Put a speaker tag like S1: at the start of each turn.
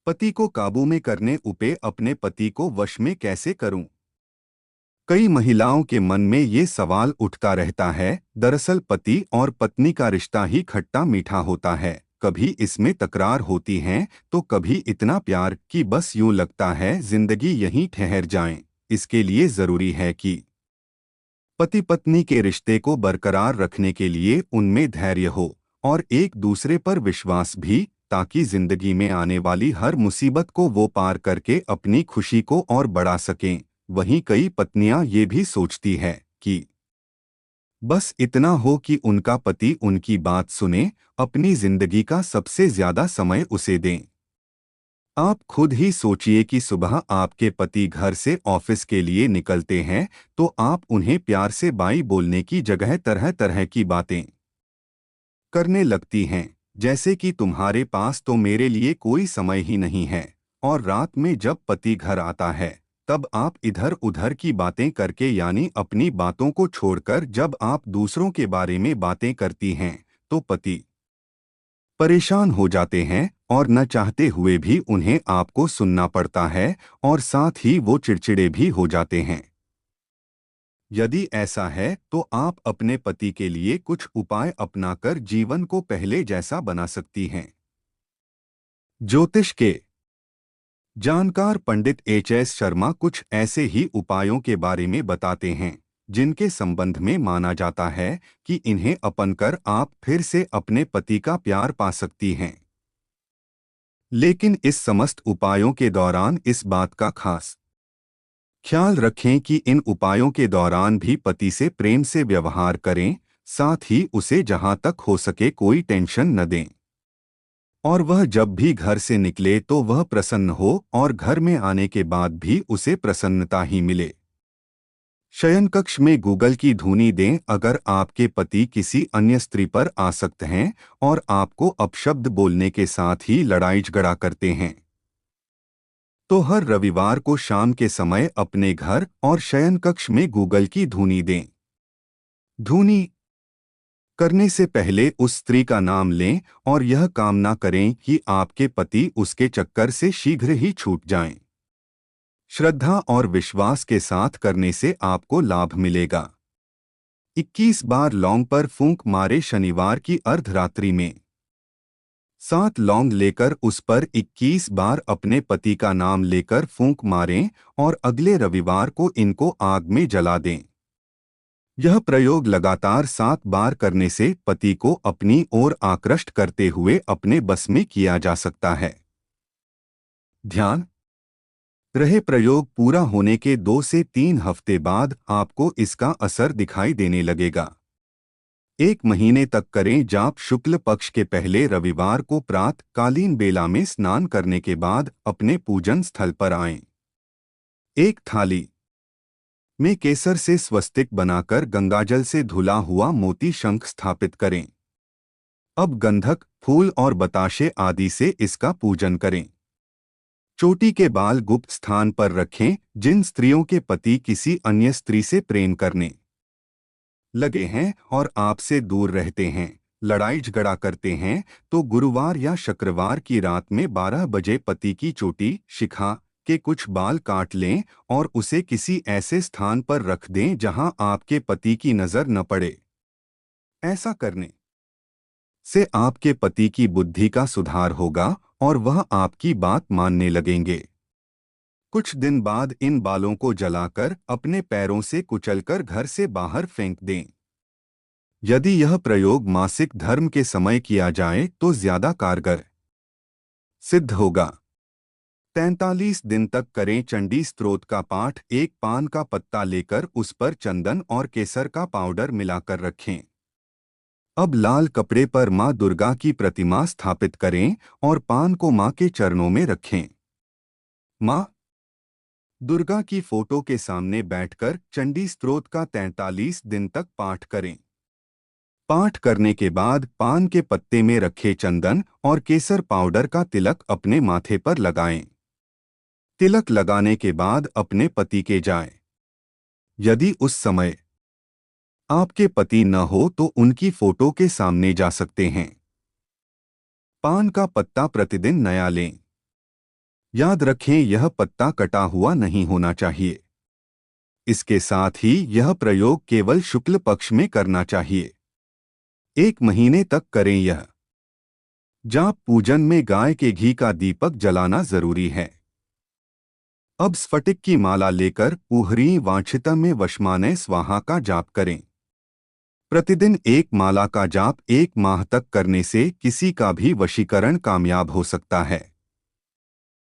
S1: पति को काबू में करने उपाय अपने पति को वश में कैसे करूं? कई महिलाओं के मन में ये सवाल उठता रहता है। दरअसल पति और पत्नी का रिश्ता ही खट्टा मीठा होता है। कभी इसमें तकरार होती है तो कभी इतना प्यार कि बस यूं लगता है जिंदगी यहीं ठहर जाए। इसके लिए जरूरी है कि पति पत्नी के रिश्ते को बरकरार रखने के लिए उनमें धैर्य हो और एक दूसरे पर विश्वास भी, ताकि जिंदगी में आने वाली हर मुसीबत को वो पार करके अपनी खुशी को और बढ़ा सकें। वहीं कई पत्नियां ये भी सोचती है कि बस इतना हो कि उनका पति उनकी बात सुने, अपनी जिंदगी का सबसे ज्यादा समय उसे दें। आप खुद ही सोचिए कि सुबह आपके पति घर से ऑफिस के लिए निकलते हैं तो आप उन्हें प्यार से बाई बोलने की जगह तरह तरह की बातें करने लगती हैं, जैसे कि तुम्हारे पास तो मेरे लिए कोई समय ही नहीं है। और रात में जब पति घर आता है तब आप इधर उधर की बातें करके, यानी अपनी बातों को छोड़कर जब आप दूसरों के बारे में बातें करती हैं तो पति परेशान हो जाते हैं और न चाहते हुए भी उन्हें आपको सुनना पड़ता है और साथ ही वो चिड़चिड़े भी हो जाते हैं। यदि ऐसा है तो आप अपने पति के लिए कुछ उपाय अपनाकर जीवन को पहले जैसा बना सकती हैं। ज्योतिष के जानकार पंडित एच.एस. शर्मा कुछ ऐसे ही उपायों के बारे में बताते हैं जिनके संबंध में माना जाता है कि इन्हें अपनाकर आप फिर से अपने पति का प्यार पा सकती हैं। लेकिन इस समस्त उपायों के दौरान इस बात का खास ख्याल रखें कि इन उपायों के दौरान भी पति से प्रेम से व्यवहार करें, साथ ही उसे जहां तक हो सके कोई टेंशन न दें। और वह जब भी घर से निकले तो वह प्रसन्न हो और घर में आने के बाद भी उसे प्रसन्नता ही मिले। शयन कक्ष में गूगल की धुनी दें अगर आपके पति किसी अन्य स्त्री पर आसक्त हैं और आपको अपशब्द बोलने के साथ ही लड़ाई झगड़ा करते हैं तो हर रविवार को शाम के समय अपने घर और शयन कक्ष में गूगल की धुनी दें। धुनी करने से पहले उस स्त्री का नाम लें और यह कामना करें कि आपके पति उसके चक्कर से शीघ्र ही छूट जाएं। श्रद्धा और विश्वास के साथ करने से आपको लाभ मिलेगा। 21 बार लौंग पर फूंक मारे शनिवार की अर्धरात्रि में। 7 लौंग लेकर उस पर 21 बार अपने पति का नाम लेकर फूंक मारें और अगले रविवार को इनको आग में जला दें। यह प्रयोग लगातार 7 बार करने से पति को अपनी ओर आकृष्ट करते हुए अपने बस में किया जा सकता है। ध्यान रहे प्रयोग पूरा होने के 2 से 3 हफ्ते बाद आपको इसका असर दिखाई देने लगेगा। 1 महीने तक करें जाप। शुक्ल पक्ष के पहले रविवार को प्रातः कालीन बेला में स्नान करने के बाद अपने पूजन स्थल पर आएं। एक थाली में केसर से स्वस्तिक बनाकर गंगाजल से धुला हुआ मोती शंख स्थापित करें। अब गंधक, फूल और बताशे आदि से इसका पूजन करें। चोटी के बाल गुप्त स्थान पर रखें। जिन स्त्रियों के पति किसी अन्य स्त्री से प्रेम करने लगे हैं और आपसे दूर रहते हैं, लड़ाई झगड़ा करते हैं, तो गुरुवार या शुक्रवार की रात में 12 बजे पति की चोटी, शिखा के कुछ बाल काट लें और उसे किसी ऐसे स्थान पर रख दें जहां आपके पति की नजर न पड़े। ऐसा करने से आपके पति की बुद्धि का सुधार होगा और वह आपकी बात मानने लगेंगे। कुछ दिन बाद इन बालों को जलाकर अपने पैरों से कुचलकर घर से बाहर फेंक दें। यदि यह प्रयोग मासिक धर्म के समय किया जाए तो ज्यादा कारगर सिद्ध होगा। 43 दिन तक करें चंडी स्तोत्र का पाठ। एक पान का पत्ता लेकर उस पर चंदन और केसर का पाउडर मिलाकर रखें। अब लाल कपड़े पर मां दुर्गा की प्रतिमा स्थापित करें और पान को मां के चरणों में रखें। मां दुर्गा की फोटो के सामने बैठकर चंडी स्तोत्र का 43 दिन तक पाठ करें। पाठ करने के बाद पान के पत्ते में रखे चंदन और केसर पाउडर का तिलक अपने माथे पर लगाएं। तिलक लगाने के बाद अपने पति के जाएं। यदि उस समय आपके पति न हो तो उनकी फोटो के सामने जा सकते हैं। पान का पत्ता प्रतिदिन नया लें। याद रखें, यह पत्ता कटा हुआ नहीं होना चाहिए। इसके साथ ही यह प्रयोग केवल शुक्ल पक्ष में करना चाहिए। 1 महीने तक करें यह जाप। पूजन में गाय के घी का दीपक जलाना जरूरी है। अब स्फटिक की माला लेकर ऊहरी वांछितम में वशमानय स्वाहा का जाप करें। प्रतिदिन एक माला का जाप 1 माह तक करने से किसी का भी वशीकरण कामयाब हो सकता है।